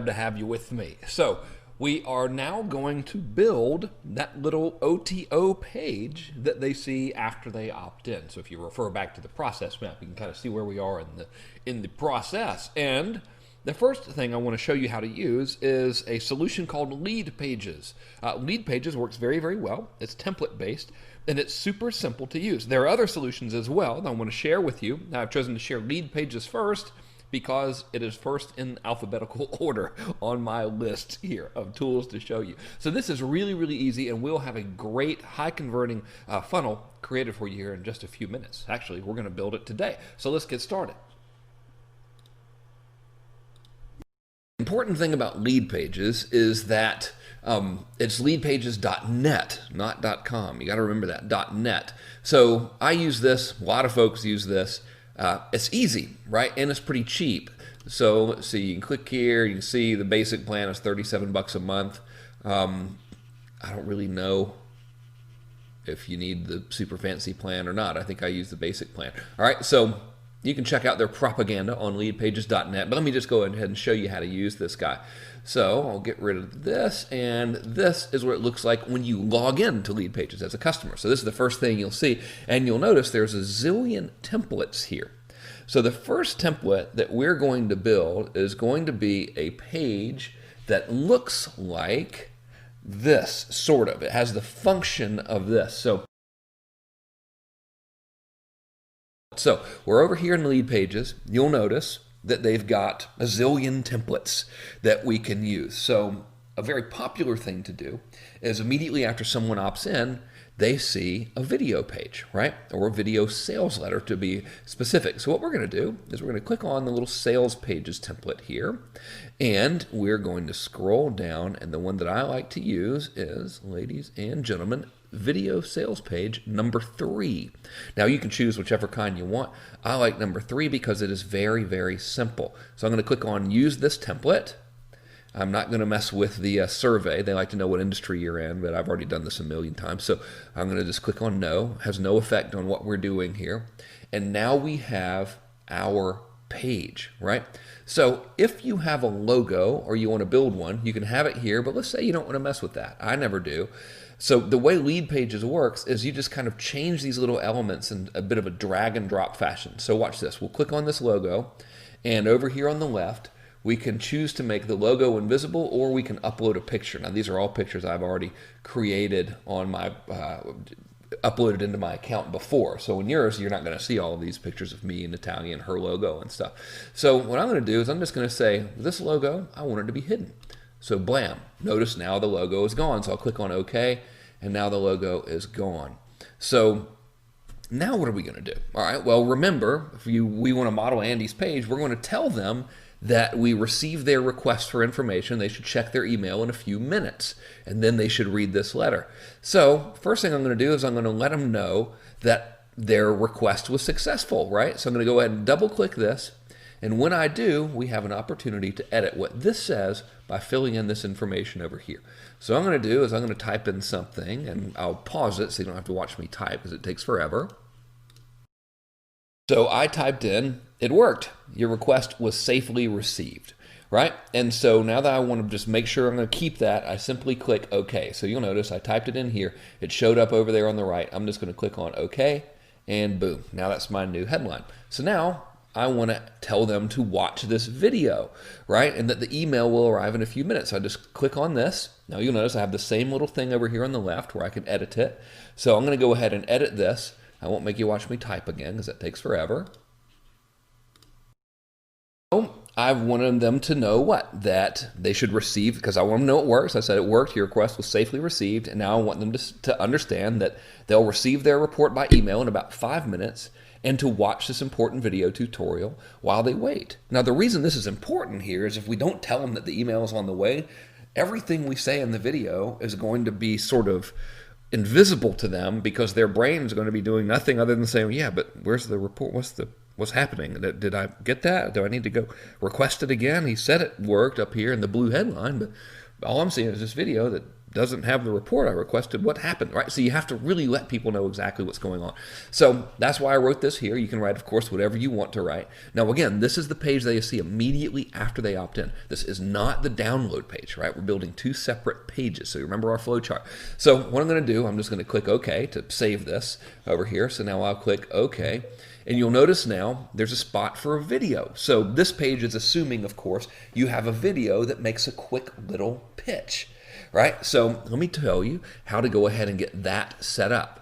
To have you with me. So we are now going to build that little OTO page that they see after they opt in. So if you refer back to the process map, you can kind of see where we are in the process. And the first thing I want to show you how to use is a solution called Lead Pages. Lead Pages works very, very well. It's template based and it's super simple to use. There are other solutions as well that I want to share with you. Now I've chosen to share Lead Pages first because it is first in alphabetical order on my list here of tools to show you. So this is really, really easy, and we'll have a great high converting funnel created for you here in just a few minutes. Actually, we're going to build it today. So let's get started. The important thing about Lead Pages is that it's leadpages.net, not .com. You got to remember that, .net. So I use this, a lot of folks use this. It's easy, right? And it's pretty cheap. So let's see, you can click here, you can see the basic plan is 37 bucks a month. I don't really know if you need the super fancy plan or not. I think I use the basic plan. All right, so you can check out their propaganda on leadpages.net, but let me just go ahead and show you how to use this guy. So I'll get rid of this, and this is what it looks like when you log in to Lead Pages as a customer. So this is the first thing you'll see, and you'll notice there's a zillion templates here. So the first template that we're going to build is going to be a page that looks like this, sort of. It has the function of this. So we're over here in Lead Pages. You'll notice that they've got a zillion templates that we can use. So a very popular thing to do is immediately after someone opts in, they see a video page, right? Or a video sales letter to be specific. So what we're going to do is we're going to click on the little sales pages template here, and we're going to scroll down, and the one that I like to use is, ladies and gentlemen, video sales page number 3. Now you can choose whichever kind you want. I like number 3 because it is very, very simple. So I'm going to click on use this template. I'm not going to mess with the survey. They like to know what industry you're in, but I've already done this a million times. So I'm going to just click on no. It has no effect on what we're doing here. And now we have our page, right? So if you have a logo or you want to build one, you can have it here, but let's say you don't want to mess with that. I never do. So the way Lead Pages works is you just kind of change these little elements in a bit of a drag and drop fashion. So watch this. We'll click on this logo, and over here on the left, we can choose to make the logo invisible, or we can upload a picture. Now these are all pictures I've already created on my, uploaded into my account before. So in yours, you're not going to see all of these pictures of me and Natalia and her logo and stuff. So what I'm going to do is I'm just going to say, this logo, I want it to be hidden. So blam, notice now the logo is gone. So I'll click on OK, and now the logo is gone. So now what are we going to do? All right, well, remember, if we want to model Andy's page, we're going to tell them that we receive their request for information. They should check their email in a few minutes, and then they should read this letter. So first thing I'm going to do is I'm going to let them know that their request was successful, right? So I'm going to go ahead and double click this. And when I do, we have an opportunity to edit what this says by filling in this information over here. So what I'm going to do is I'm going to type in something, and I'll pause it so you don't have to watch me type because it takes forever. So I typed in, it worked. Your request was safely received, right? And so now that I want to just make sure I'm going to keep that, I simply click OK. So you'll notice I typed it in here. It showed up over there on the right. I'm just going to click on OK, and boom. Now that's my new headline. So now I want to tell them to watch this video, right? And that the email will arrive in a few minutes. So I just click on this. Now you'll notice I have the same little thing over here on the left where I can edit it. So I'm going to go ahead and edit this. I won't make you watch me type again because that takes forever. So I wanted them to know what? That they should receive, because I want them to know it works. I said it worked, your request was safely received, and now I want them to understand that they'll receive their report by email in about 5 minutes, and to watch this important video tutorial while they wait. Now the reason this is important here is if we don't tell them that the email is on the way, everything we say in the video is going to be sort of invisible to them, because their brain is going to be doing nothing other than saying, yeah, but where's the report? What's happening? Did I get that? Do I need to go request it again? He said it worked up here in the blue headline, but all I'm seeing is this video that doesn't have the report I requested. What happened, right? So you have to really let people know exactly what's going on. So that's why I wrote this here. You can write, of course, whatever you want to write. Now, again, this is the page they see immediately after they opt in. This is not the download page, right? We're building two separate pages. So remember our flow chart. So what I'm going to do, I'm just going to click OK to save this over here. So now I'll click OK. And you'll notice now there's a spot for a video. So this page is assuming, of course, you have a video that makes a quick little pitch. Right? So let me tell you how to go ahead and get that set up.